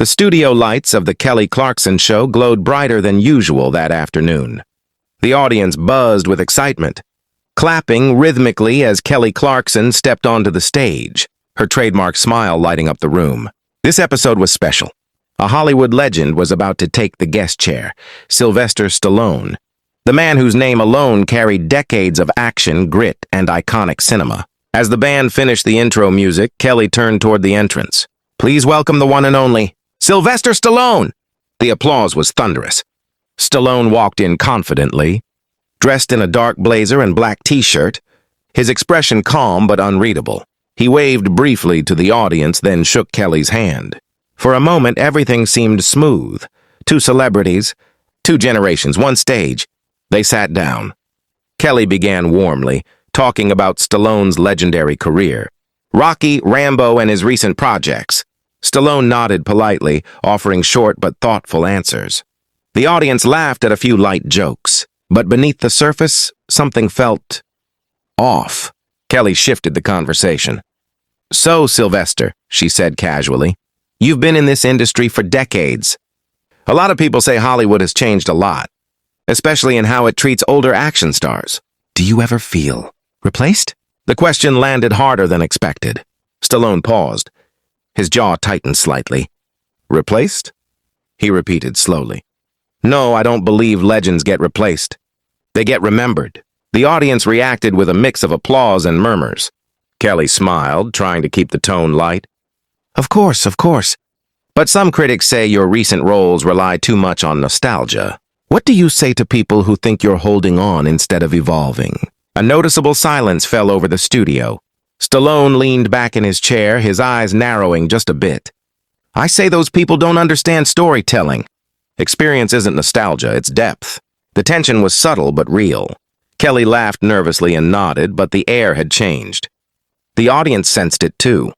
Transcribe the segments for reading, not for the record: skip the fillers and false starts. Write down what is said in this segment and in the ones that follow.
The studio lights of the Kelly Clarkson show glowed brighter than usual that afternoon. The audience buzzed with excitement, clapping rhythmically as Kelly Clarkson stepped onto the stage, her trademark smile lighting up the room. This episode was special. A Hollywood legend was about to take the guest chair, Sylvester Stallone, the man whose name alone carried decades of action, grit, and iconic cinema. As the band finished the intro music, Kelly turned toward the entrance. "Please welcome the one and only Sylvester Stallone!" The applause was thunderous. Stallone walked in confidently, dressed in a dark blazer and black t-shirt, his expression calm but unreadable. He waved briefly to the audience, then shook Kelly's hand. For a moment, everything seemed smooth. Two celebrities, two generations, one stage. They sat down. Kelly began warmly, talking about Stallone's legendary career, Rocky, Rambo, and his recent projects. Stallone nodded politely, offering short but thoughtful answers. The audience laughed at a few light jokes, but beneath the surface, something felt off. Kelly shifted the conversation. "So, Sylvester," she said casually, "you've been in this industry for decades. A lot of people say Hollywood has changed a lot, especially in how it treats older action stars. Do you ever feel replaced?" The question landed harder than expected. Stallone paused. His jaw tightened slightly. "Replaced?" he repeated slowly. "No, I don't believe legends get replaced. They get remembered." The audience reacted with a mix of applause and murmurs. Kelly smiled, trying to keep the tone light. Of course. But some critics say your recent roles rely too much on nostalgia. What do you say to people who think you're holding on instead of evolving?" A noticeable silence fell over the studio. Stallone leaned back in his chair, his eyes narrowing just a bit. "I say those people don't understand storytelling. Experience isn't nostalgia, it's depth." The tension was subtle but real. Kelly laughed nervously and nodded, but the air had changed. The audience sensed it too.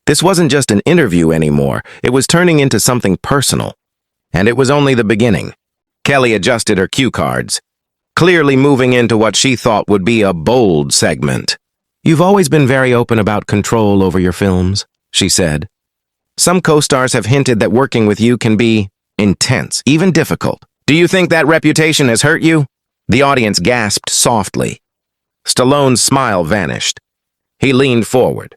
This wasn't just an interview anymore, it was turning into something personal. And it was only the beginning. Kelly adjusted her cue cards, clearly moving into what she thought would be a bold segment. "You've always been very open about control over your films," she said. "Some co-stars have hinted that working with you can be intense, even difficult. Do you think that reputation has hurt you?" The audience gasped softly. Stallone's smile vanished. He leaned forward.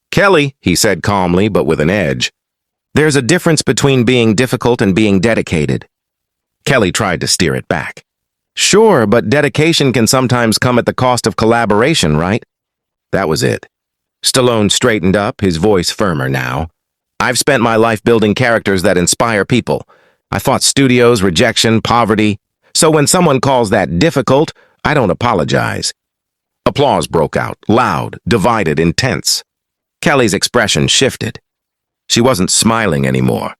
"Kelly," he said calmly but with an edge, "there's a difference between being difficult and being dedicated." Kelly tried to steer it back. "Sure, but dedication can sometimes come at the cost of collaboration, right?" That was it. Stallone straightened up, his voice firmer now. "I've spent my life building characters that inspire people. I fought studios, rejection, poverty. So when someone calls that difficult, I don't apologize." Applause broke out, loud, divided, intense. Kelly's expression shifted. She wasn't smiling anymore.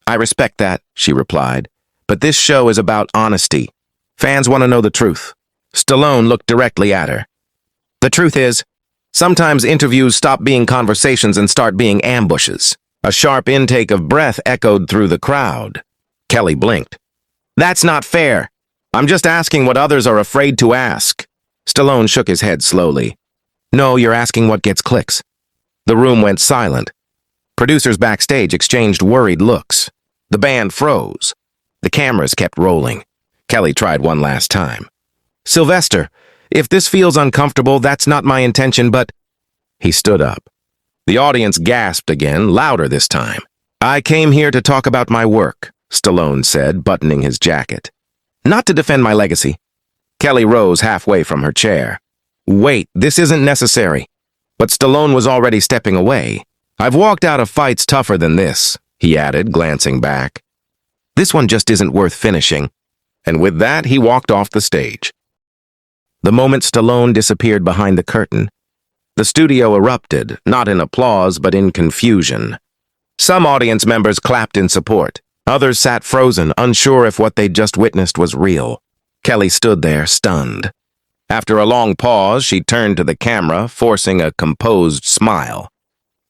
"I respect that," she replied, "but this show is about honesty. Fans want to know the truth." Stallone looked directly at her. "The truth is, sometimes interviews stop being conversations and start being ambushes." A sharp intake of breath echoed through the crowd. Kelly blinked. "That's not fair. I'm just asking what others are afraid to ask." Stallone shook his head slowly. "No, you're asking what gets clicks." The room went silent. Producers backstage exchanged worried looks. The band froze. The cameras kept rolling. Kelly tried one last time. "Sylvester, if this feels uncomfortable, that's not my intention, but—" He stood up. The audience gasped again, louder this time. "I came here to talk about my work," Stallone said, buttoning his jacket. "Not to defend my legacy." Kelly rose halfway from her chair. "Wait, this isn't necessary." But Stallone was already stepping away. "I've walked out of fights tougher than this," he added, glancing back. "This one just isn't worth finishing." And with that, he walked off the stage. The moment Stallone disappeared behind the curtain, the studio erupted, not in applause, but in confusion. Some audience members clapped in support. Others sat frozen, unsure if what they'd just witnessed was real. Kelly stood there, stunned. After a long pause, she turned to the camera, forcing a composed smile.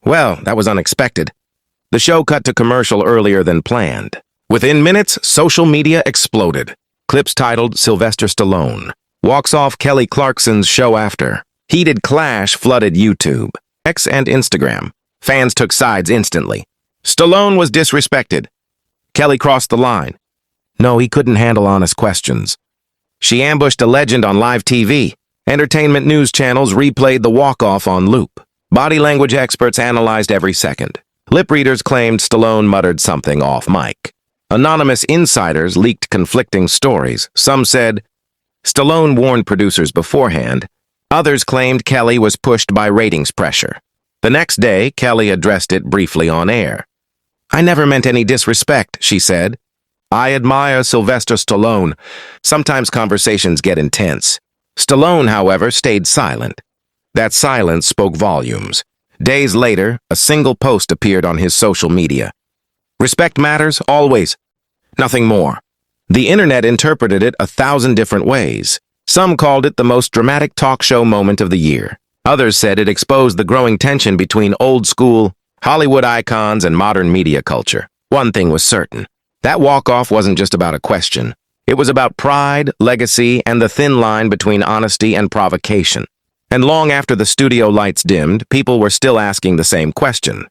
"Well, that was unexpected." The show cut to commercial earlier than planned. Within minutes, social media exploded. Clips titled "Sylvester Stallone walks off Kelly Clarkson's show after." Heated clash flooded YouTube, X, and Instagram. Fans took sides instantly. Stallone was disrespected. Kelly crossed the line. No, he couldn't handle honest questions. She ambushed a legend on live TV. Entertainment news channels replayed the walk-off on loop. Body language experts analyzed every second. Lip readers claimed Stallone muttered something off mic. Anonymous insiders leaked conflicting stories. Some said Stallone warned producers beforehand. Others claimed Kelly was pushed by ratings pressure. The next day, Kelly addressed it briefly on air. I never meant any disrespect, she said. I admire Sylvester Stallone. Sometimes conversations get intense. Stallone, however, stayed silent. That silence spoke volumes. Days later, a single post appeared on his social media. Respect matters, always. Nothing more. The internet interpreted it 1,000 different ways. Some called it the most dramatic talk show moment of the year. Others said it exposed the growing tension between old-school Hollywood icons and modern media culture. One thing was certain. That walk-off wasn't just about a question. It was about pride, legacy, and the thin line between honesty and provocation. And long after the studio lights dimmed, people were still asking the same question.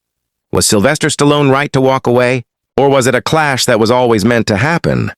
Was Sylvester Stallone right to walk away? Or was it a clash that was always meant to happen?